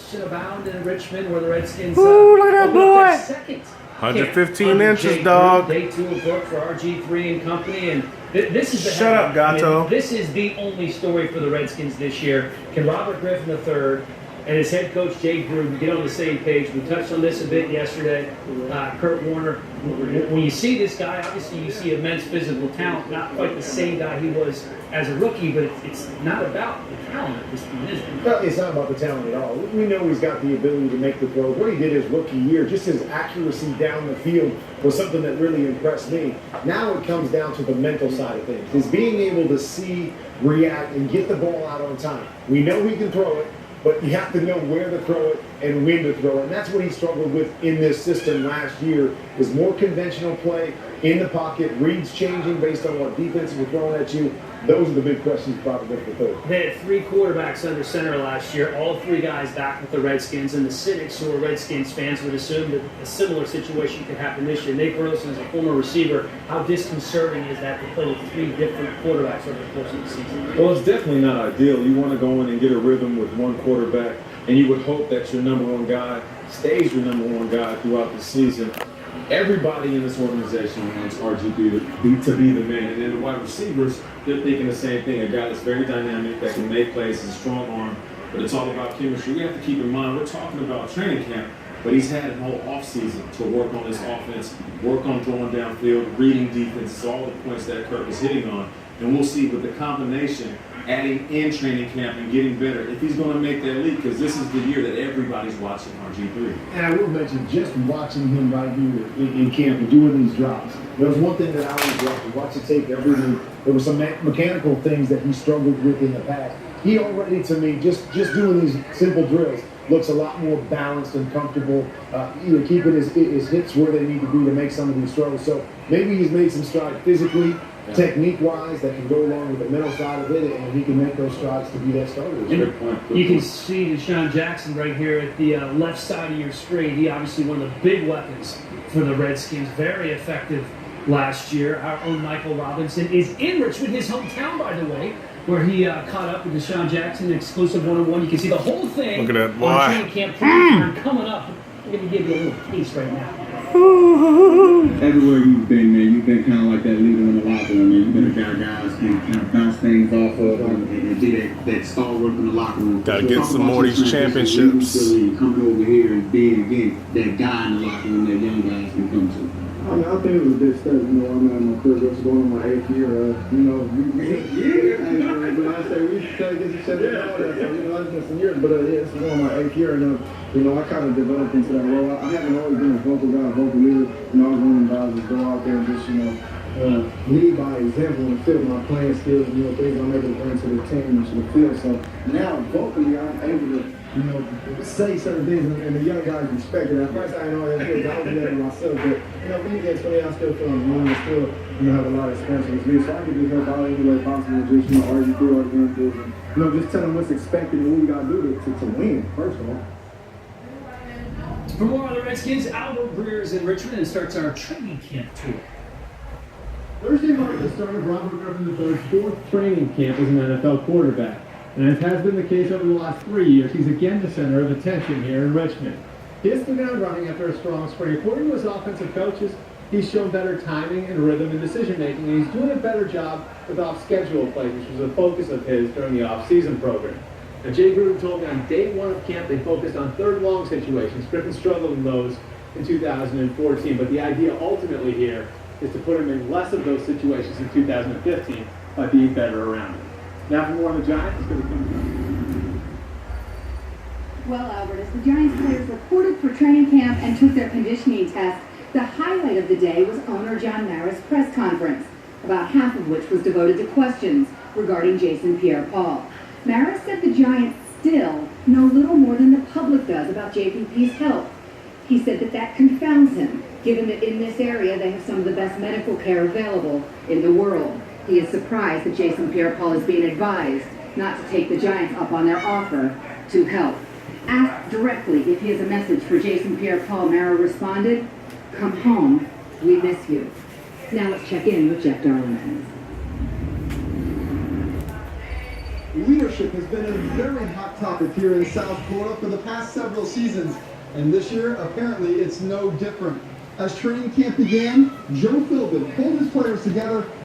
should abound in Richmond, where the Redskins look at that boy. Second 115 inches, dog. Day 2 of work for RG3 and company, and this is the Shut up, Gato. This is the only story for the Redskins this year. Can Robert Griffin III and his head coach Jay Gruden get on the same page? We touched on this a bit yesterday. Kurt Warner, when you see this guy, obviously you see immense physical talent. Not quite the same guy he was as a rookie, but it's not about the talent at this point, is it? Well, it's not about the talent at all. We know he's got the ability to make the throws. What he did his rookie year, just his accuracy down the field, was something that really impressed me. Now it comes down to the mental side of things. Is being able to see, react, and get the ball out on time. We know he can throw it, but you have to know where to throw it and when to throw it. And that's what he struggled with in this system last year, is more conventional play in the pocket, reads changing based on what defenses were throwing at you. Those are the big questions probably for third. They had 3 quarterbacks under center last year, all 3 guys back with the Redskins, and the cynics who are Redskins fans would assume that a similar situation could happen this year. Nate Burleson is a former receiver. How disconcerting is that to play with 3 different quarterbacks over the course of the season? Well, it's definitely not ideal. You want to go in and get a rhythm with one quarterback, and you would hope that your number 1 guy stays your number 1 guy throughout the season. Everybody in this organization wants RG3 to be the man. And then the wide receivers, they're thinking the same thing. A guy that's very dynamic, that can make plays, has a strong arm, but it's all about chemistry. We have to keep in mind, we're talking about training camp, but he's had a whole offseason to work on this offense, work on throwing downfield, reading defenses, all the points that Kirk is hitting on. And we'll see with the combination, adding in training camp and getting better, if he's going to make that leap, because this is the year that everybody's watching RG3. And I will mention, just watching him right here in camp and doing these drops, there was one thing that I always loved to watch the tape every week. There were some mechanical things that he struggled with in the past. He already, to me, just doing these simple drills, looks a lot more balanced and comfortable, keeping his hips where they need to be to make some of these throws. So maybe he's made some strides physically, technique-wise, that can go along with the mental side of it, and he can make those strides to be that starter. You can see Deshaun Jackson right here at the left side of your screen. He obviously one of the big weapons for the Redskins. Very effective last year. Our own Michael Robinson is in Richmond, his hometown, by the way, where he caught up with Deshaun Jackson, exclusive one-on-one. You can see the whole thing. Look at that boy. On training camp coming up. I'm going to give you a little taste right now. Everywhere you've been, man, you've been kind of like that leader in the locker room, man. You've been a guy guys can kind of bounce things off of and be that stalwart in the locker room. Gotta get some more of these championships. Coming over here and being, again, that guy in the locker room that young guys can come to. I mean, I think it was a big step. I'm in my career, just going on my 8th year. But I say we try to get each other out. I've been some years, but it's going on my 8th year, and I kind of developed into that role. I haven't always been a vocal guy, vocal leader. I was one of the guys that go out there and just, lead by example and field my playing skills and things I'm able to bring to the team and to the field. So now vocally, I'm able to. Say certain things and the young guys respect it. At first, I didn't know that I was doing myself, but when you get 20, I still feel I'm and still have a lot of experience in this league. So I can just help out any way possible, just argue through all the things and just tell them what's expected and what we gotta do to win. First of all. For more on the Redskins, Albert Breer is in Richmond and starts our training camp tour. Thursday marked the start of Robert Griffin III's 4th training camp as an NFL quarterback. And as has been the case over the last 3 years, he's again the center of attention here in Richmond. He hits the ground running after a strong spring. According to his offensive coaches, he's shown better timing and rhythm and decision-making, and he's doing a better job with off-schedule plays, which was a focus of his during the off-season program. Now, Jay Gruden told me on day 1 of camp they focused on third-long situations. Griffin struggled in those in 2014, but the idea ultimately here is to put him in less of those situations in 2015 by being better around him. Now for more on the Giants, it's going to come. Well, Albert, as the Giants players reported for training camp and took their conditioning test, the highlight of the day was owner John Mara's press conference, about half of which was devoted to questions regarding Jason Pierre-Paul. Mara said the Giants still know little more than the public does about JPP's health. He said that confounds him, given that in this area they have some of the best medical care available in the world. He is surprised that Jason Pierre-Paul is being advised not to take the Giants up on their offer to help. Asked directly if he has a message for Jason Pierre-Paul, Mara responded, "Come home, we miss you." Now let's check in with Jeff Darlington. leadership has been a very hot topic here in South Florida for the past several seasons, and this year, apparently, it's no different. As training camp began, Joe Philbin pulled his players together